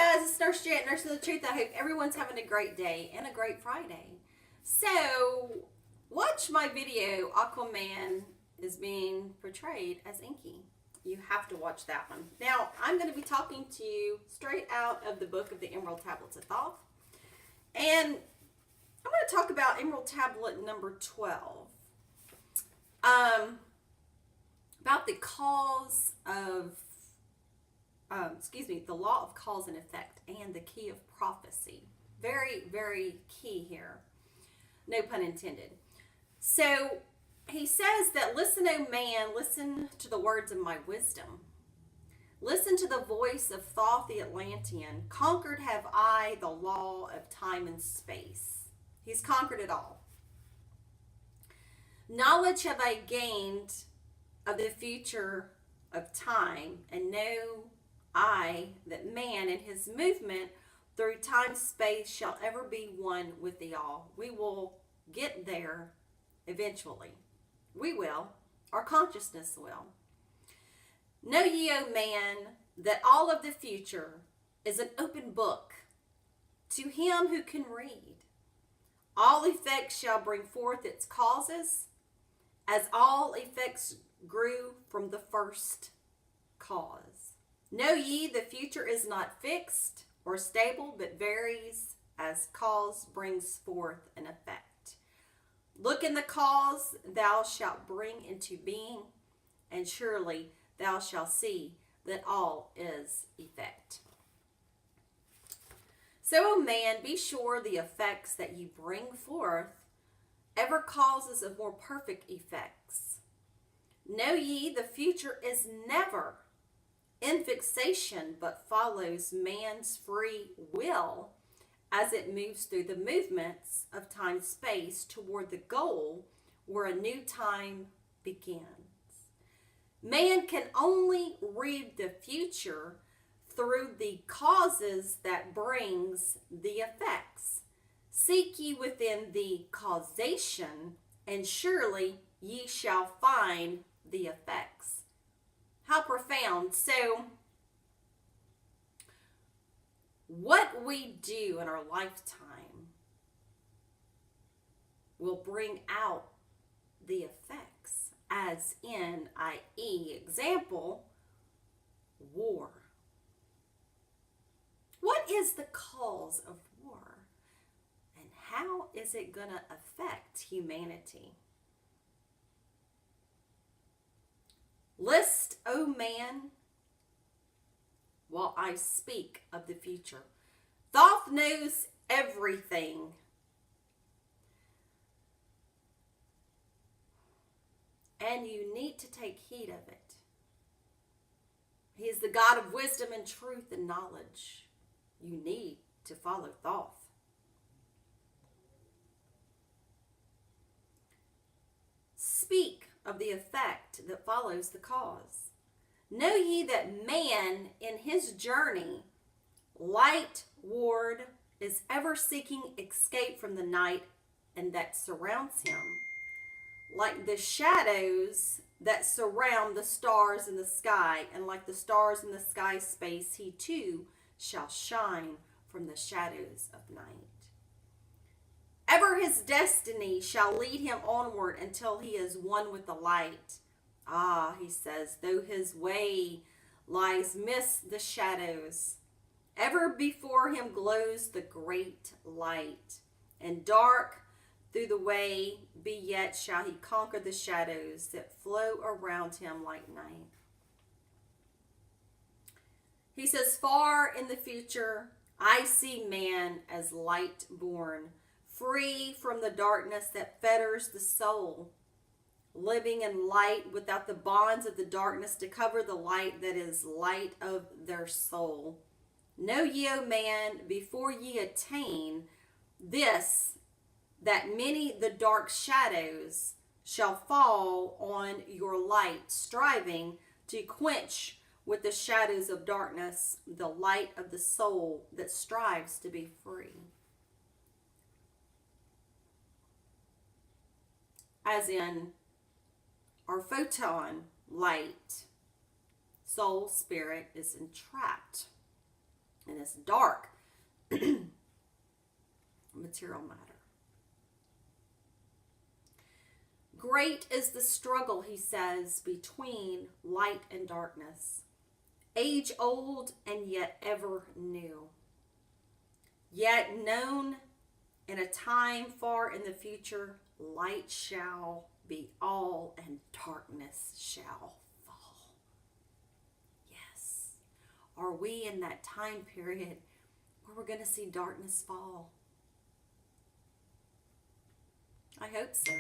guys, it's Nurse Jet, Nurse of the Truth. I hope everyone's having a great day and a great Friday. So, watch my video, Aquaman is being portrayed as Inky. You have to watch that one. Now, I'm going to be talking to you straight out of the book of the Emerald Tablets of Thoth. And I'm going to talk about Emerald Tablet number 12. About the cause of the law of cause and effect and the key of prophecy. Very, very key here. No pun intended. So he says that, listen, O man, listen to the words of my wisdom. Listen to the voice of Thoth the Atlantean. Conquered have I the law of time and space. He's conquered it all. Knowledge have I gained of the future of time, and know I that man in his movement through time space shall ever be one with the all. We will get there eventually. We will. Our consciousness will. Know ye, O man, that all of the future is an open book to him who can read. All effects shall bring forth its causes, as all effects grew from the first cause. Know ye, the future is not fixed or stable, but varies as cause brings forth an effect. Look in the cause thou shalt bring into being, and surely thou shalt see that all is effect. So, O man, be sure the effects that you bring forth ever causes of more perfect effects. Know ye, the future is never in fixation, but follows man's free will as it moves through the movements of time-space toward the goal where a new time begins. Man can only read the future through the causes that brings the effects. Seek ye within the causation, and surely ye shall find the effects. How profound. So, what we do in our lifetime will bring out the effects, as in, i.e., example, war. What is the cause of war? And how is it going to affect humanity? List, O man, while I speak of the future. Thoth knows everything. And you need to take heed of it. He is the God of wisdom and truth and knowledge. You need to follow Thoth. Speak of the effect that follows the cause. Know ye that man in his journey, lightward, is ever seeking escape from the night and that surrounds him, like the shadows that surround the stars in the sky, and like the stars in the sky space, he too shall shine from the shadows of night. Ever his destiny shall lead him onward until he is one with the light. Ah, he says, though his way lies midst the shadows, ever before him glows the great light. And dark through the way be yet shall he conquer the shadows that flow around him like night. He says, far in the future, I see man as light born, free from the darkness that fetters the soul, living in light without the bonds of the darkness to cover the light that is light of their soul. Know ye, O man, before ye attain this, that many the dark shadows shall fall on your light, striving to quench with the shadows of darkness the light of the soul that strives to be free. As in, our photon light, soul, spirit, is entrapped in this dark material matter. Great is the struggle, he says, between light and darkness, age old and yet ever new, yet known in a time far in the future, light shall be all and darkness shall fall. Yes. Are we in that time period where we're going to see darkness fall? I hope so.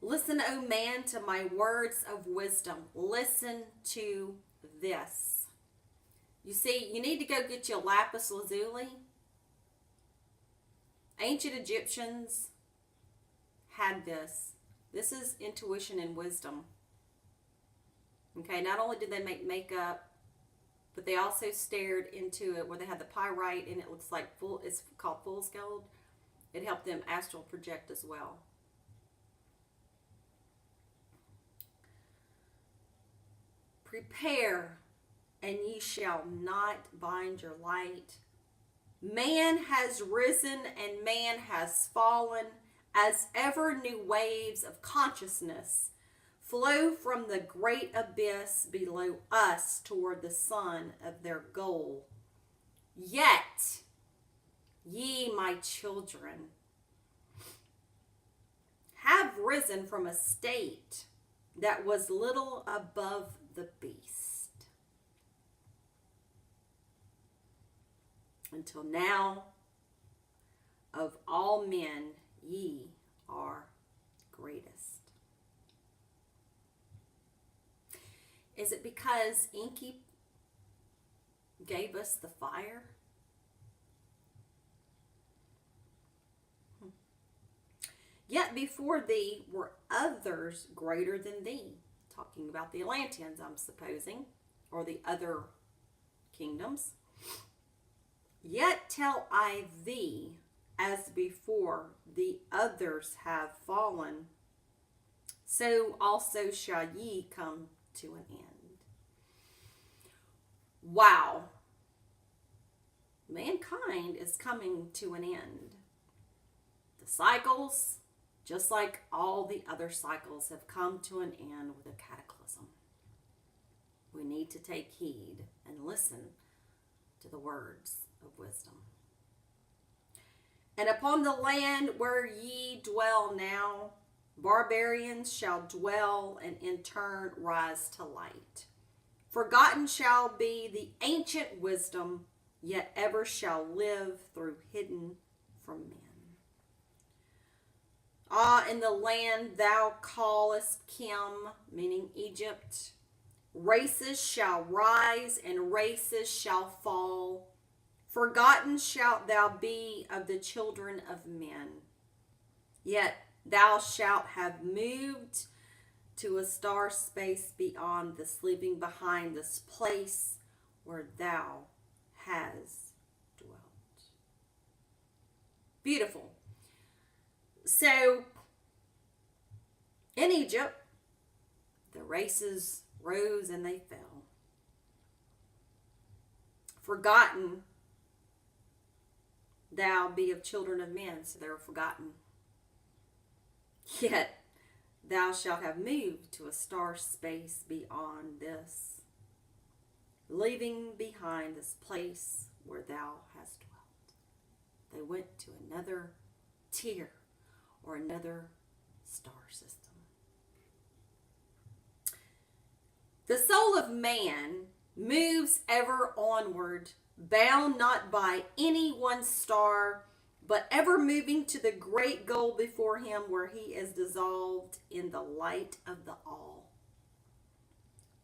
Listen, O man, to my words of wisdom. Listen to this. You see, you need to go get you a lapis lazuli. Ancient Egyptians had this. This is intuition and wisdom. Okay, not only did they make makeup, but they also stared into it where they had the pyrite and it looks like it's called fool's gold. It helped them astral project as well. Prepare, and ye shall not bind your light. Man has risen and man has fallen, as ever new waves of consciousness flow from the great abyss below us toward the sun of their goal. Yet, ye, my children, have risen from a state that was little above the beast, until now, of all men, ye are greatest. Is it because Enki gave us the fire? Yet before thee were others greater than thee. Talking about the Atlanteans, I'm supposing, or the other kingdoms. Yet tell I thee, as before the others have fallen, so also shall ye come to an end. Wow. Mankind is coming to an end. The cycles, just like all the other cycles, have come to an end with a cataclysm. We need to take heed and listen to the words of wisdom. And upon the land where ye dwell now, barbarians shall dwell and in turn rise to light. Forgotten shall be the ancient wisdom, yet ever shall live through hidden from men. Ah, in the land thou callest Kim, meaning Egypt, races shall rise and races shall fall. Forgotten shalt thou be of the children of men. Yet thou shalt have moved to a star space beyond this, leaving behind this place where thou hast dwelt. Beautiful. So, in Egypt, the races rose and they fell. Forgotten thou be of children of men, so they were forgotten. Yet thou shalt have moved to a star space beyond this, leaving behind this place where thou hast dwelt. They went to another tier or another star system. The soul of man moves ever onward, bound not by any one star, but ever moving to the great goal before him, where he is dissolved in the light of the all.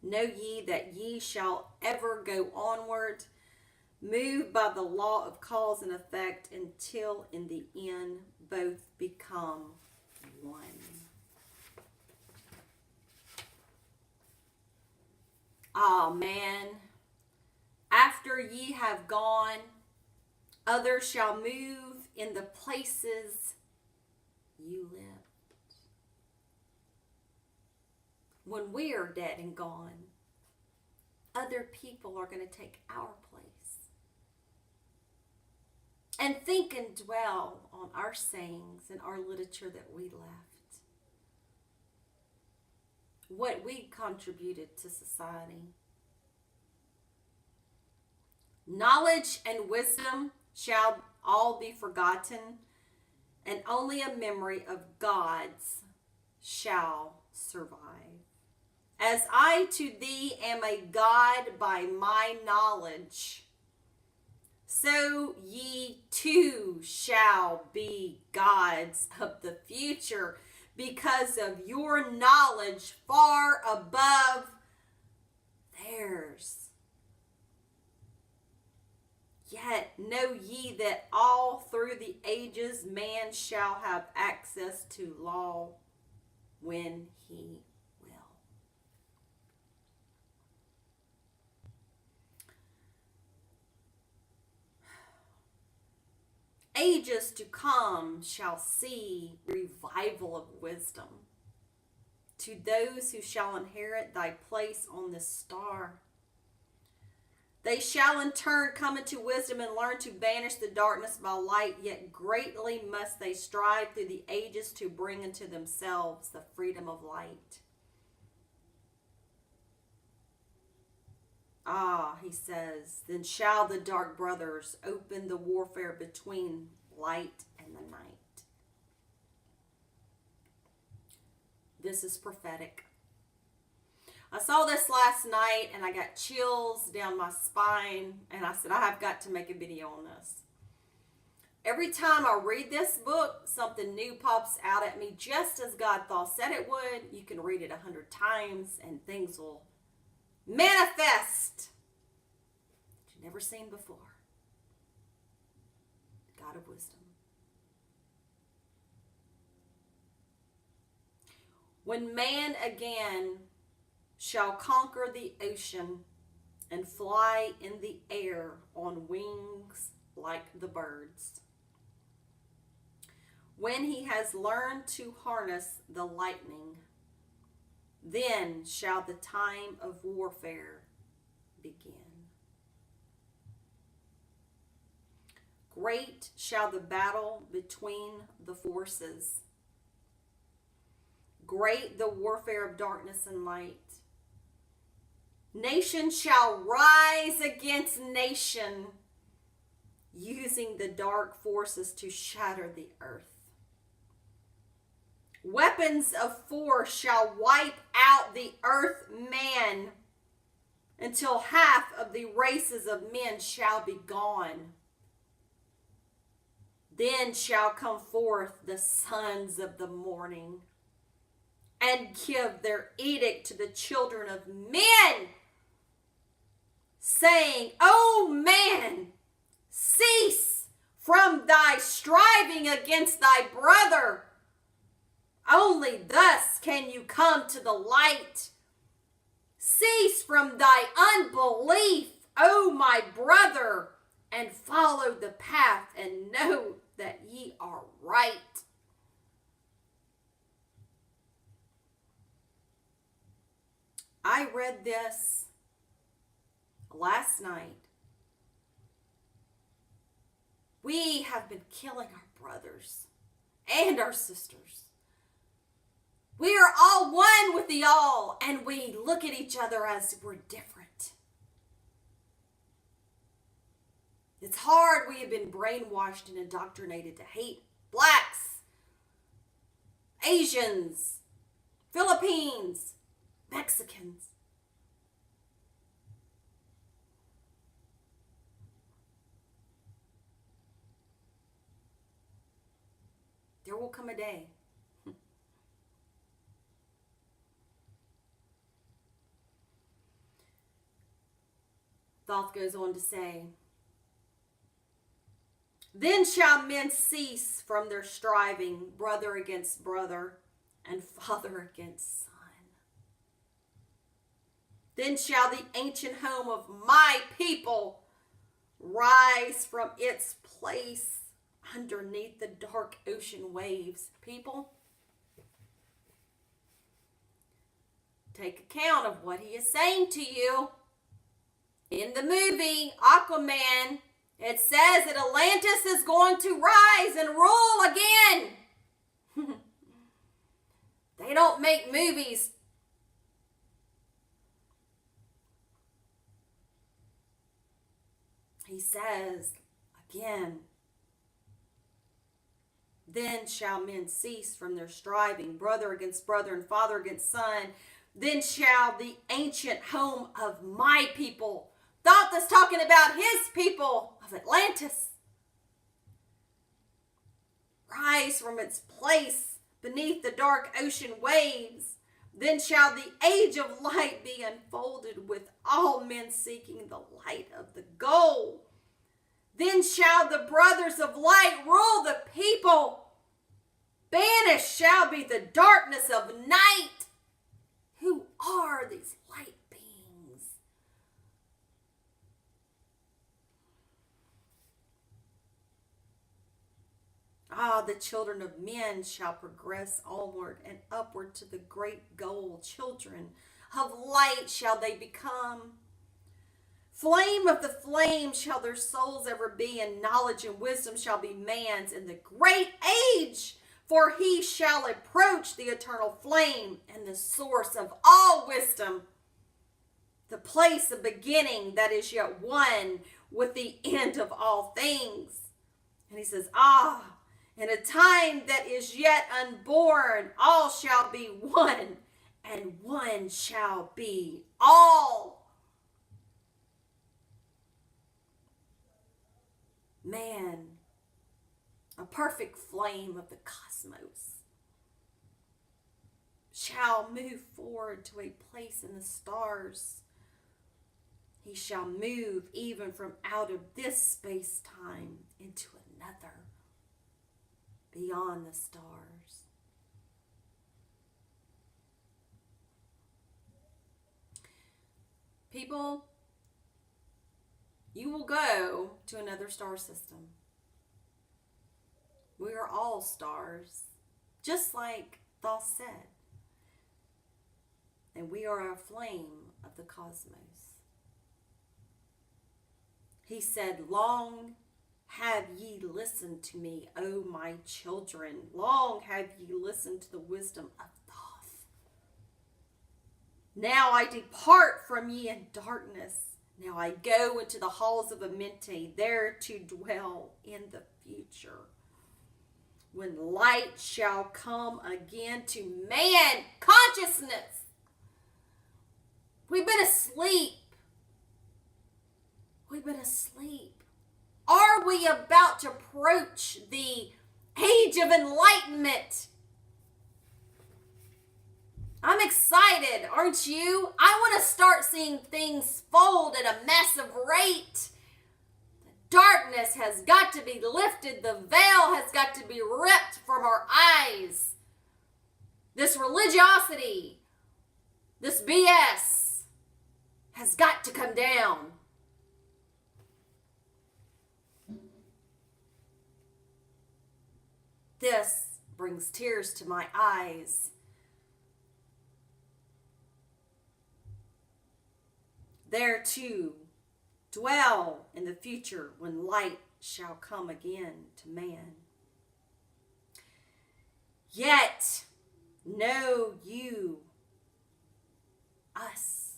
Know ye that ye shall ever go onward, moved by the law of cause and effect, until in the end both become one. Ah, man, after ye have gone, others shall move in the places you lived. When we are dead and gone, others other people are going to take our place. And think and dwell on our sayings and our literature that we left. What we contributed to society. Knowledge and wisdom shall all be forgotten, and only a memory of God's shall survive. As I to thee am a God by my knowledge, so ye too shall be gods of the future, because of your knowledge far above theirs. Yet know ye that all through the ages man shall have access to law when he will. Ages to come shall see revival of wisdom. To those who shall inherit thy place on the star, they shall in turn come into wisdom and learn to banish the darkness by light, yet greatly must they strive through the ages to bring unto themselves the freedom of light. Ah, he says, then shall the dark brothers open the warfare between light and the night. This is prophetic. I saw this last night and I got chills down my spine, and I said, I have got to make a video on this. Every time I read this book, something new pops out at me, just as God said it would. You can read it 100 times and things will manifest that you've never seen before. God of wisdom. When man again shall conquer the ocean and fly in the air on wings like the birds, when he has learned to harness the lightning, then shall the time of warfare begin. Great shall the battle between the forces. Great the warfare of darkness and light. Nation shall rise against nation, using the dark forces to shatter the earth. Weapons of force shall wipe out the earth man, until half of the races of men shall be gone. Then shall come forth the sons of the morning, and give their edict to the children of men, saying, O man, cease from thy striving against thy brother. Only thus can you come to the light. Cease from thy unbelief, O my brother, and follow the path, and know that ye are right. I read this last night. We have been killing our brothers and our sisters. We are all one with the all, and we look at each other as we're different. It's hard. We have been brainwashed and indoctrinated to hate blacks, Asians, Philippines, Mexicans. There will come a day Thoth goes on to say, then shall men cease from their striving, brother against brother, and father against son. Then shall the ancient home of my people rise from its place underneath the dark ocean waves. People, take account of what he is saying to you. in the movie Aquaman, it says that Atlantis is going to rise and rule again. They don't make movies. He says again, then shall men cease from their striving, brother against brother and father against son. Then shall the ancient home of my people, Thoth is talking about his people of Atlantis, rise from its place beneath the dark ocean waves. Then shall the age of light be unfolded, with all men seeking the light of the goal. Then shall the brothers of light rule the people. Banished shall be the darkness of night. Who are these light beings? The children of men shall progress onward and upward to the great goal. Children of light shall they become. Flame of the flame shall their souls ever be, and knowledge and wisdom shall be man's in the great age. For he shall approach the eternal flame and the source of all wisdom, the place of beginning that is yet one with the end of all things. And he says, in a time that is yet unborn, all shall be one, and one shall be all. Man, a perfect flame of the cosmos, shall move forward to a place in the stars. He shall move even from out of this space-time into another, beyond the stars. People, you will go to another star system. We are all stars, just like Thoth said. And we are a flame of the cosmos. He said, long have ye listened to me, O my children. Long have ye listened to the wisdom of Thoth. Now I depart from ye in darkness. Now I go into the halls of Amenti, there to dwell in the future, when light shall come again to man consciousness. We've been asleep. We've been asleep. Are we about to approach the age of enlightenment? I'm excited, aren't you? I want to start seeing things fold at a massive rate. The darkness has got to be lifted. The veil has got to be ripped from our eyes. This religiosity, this BS has got to come down. This brings tears to my eyes. There too, dwell in the future when light shall come again to man. Yet know you, us,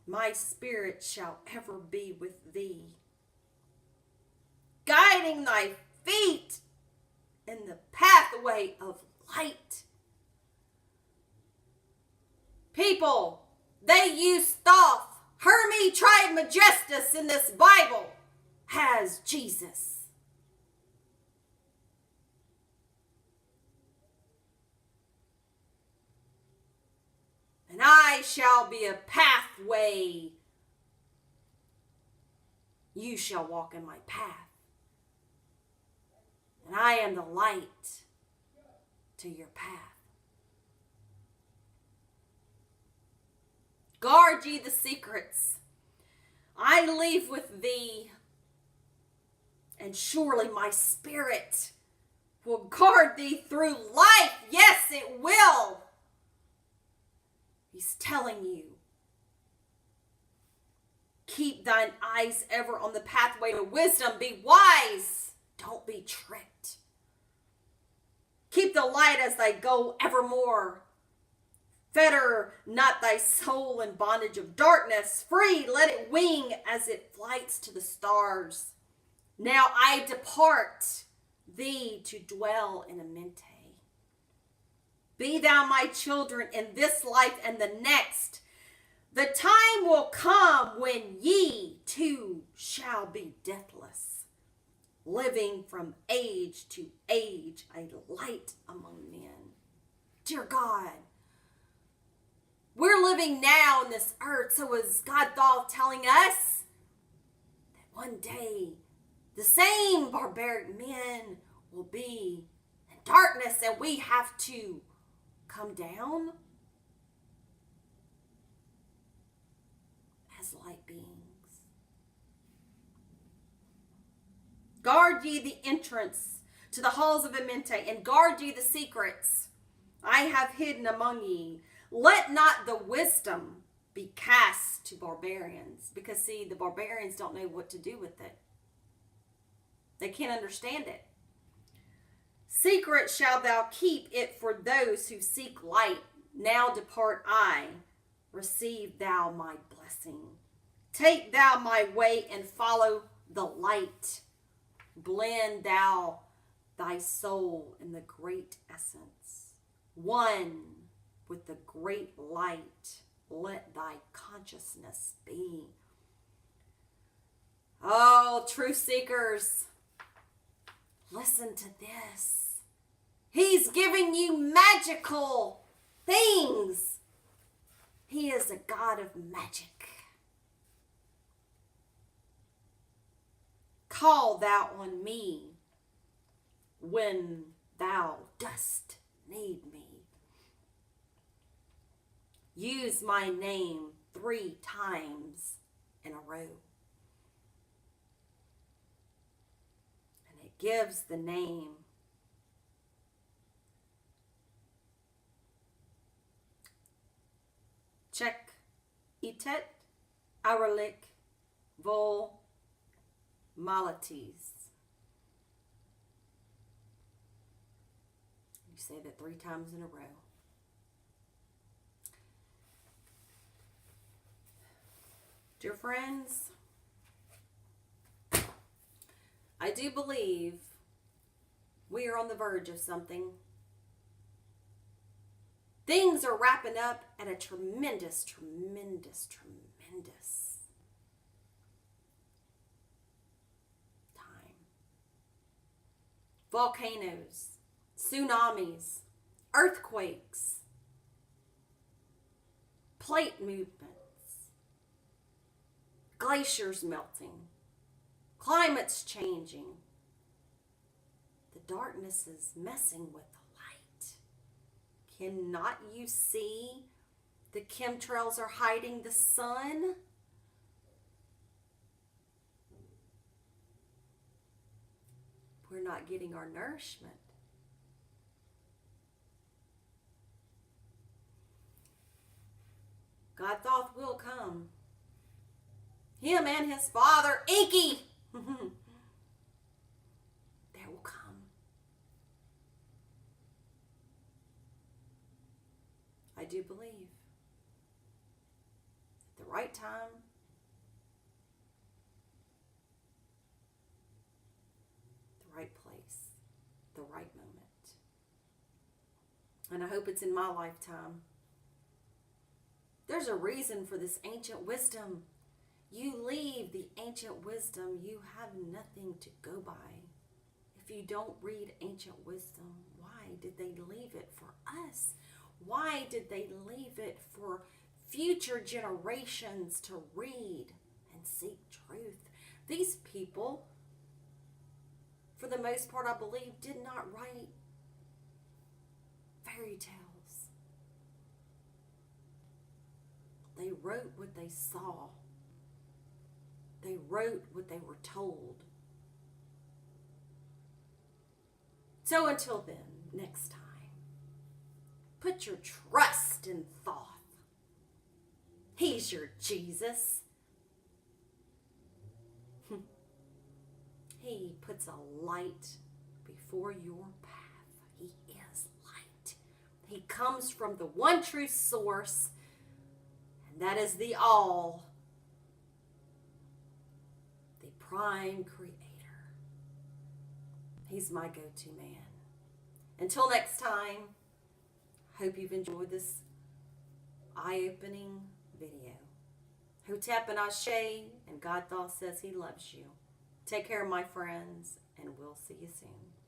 my spirit shall ever be with thee, guiding thy feet in the pathway of light. People, they use Thoth, Hermes Trismegistus in this Bible as Jesus. And I shall be a pathway. You shall walk in my path. And I am the light to your path. Guard ye the secrets. I leave with thee, and surely my spirit will guard thee through life. Yes, it will. He's telling you, keep thy eyes ever on the pathway to wisdom. Be wise. Don't be tricked. Keep the light as thy goal evermore. Fetter not thy soul in bondage of darkness. Free, let it wing as it flights to the stars. Now I depart thee to dwell in Amenti. Be thou my children in this life and the next. The time will come when ye too shall be deathless, living from age to age, a light among men. Dear God, we're living now on this earth, so is God Thoth telling us that one day the same barbaric men will be in darkness and we have to come down as light beings. Guard ye the entrance to the halls of Amenti, and guard ye the secrets I have hidden among ye. Let not the wisdom be cast to barbarians. Because, see, the barbarians don't know what to do with it. They can't understand it. Secret shalt thou keep it for those who seek light. Now depart I. Receive thou my blessing. Take thou my way and follow the light. Blend thou thy soul in the great essence. One with the great light, let thy consciousness be. Oh, truth seekers, listen to this. He's giving you magical things. He is a God of magic. Call thou on me when thou dost need me. Use my name 3 times in a row. And it gives the name. Check Itet Aralik Vol Malates. You say that 3 times in a row. Dear friends, I do believe we are on the verge of something. Things are wrapping up at a tremendous time. Volcanoes, tsunamis, earthquakes, plate movements, glaciers melting, climate's changing. The darkness is messing with the light. Cannot you see the chemtrails are hiding the sun? We're not getting our nourishment. God Thoth will come. Him and his father, Inky. They will come. I do believe. At the right time, the right place, the right moment. And I hope it's in my lifetime. There's a reason for this ancient wisdom. You leave the ancient wisdom, you have nothing to go by. If you don't read ancient wisdom, why did they leave it for us? Why did they leave it for future generations to read and seek truth? These people, for the most part, I believe, did not write fairy tales. They wrote what they saw. They wrote what they were told. So until then, next time, put your trust in Thoth. He's your Jesus. puts a light before your path. He is light. He comes from the one true source, and that is the all, the prime creator. He's my go-to man. Until next time, hope you've enjoyed this eye-opening video. Hotep and Ashe, and God Thoth says he loves you. Take care, my friends, and we'll see you soon.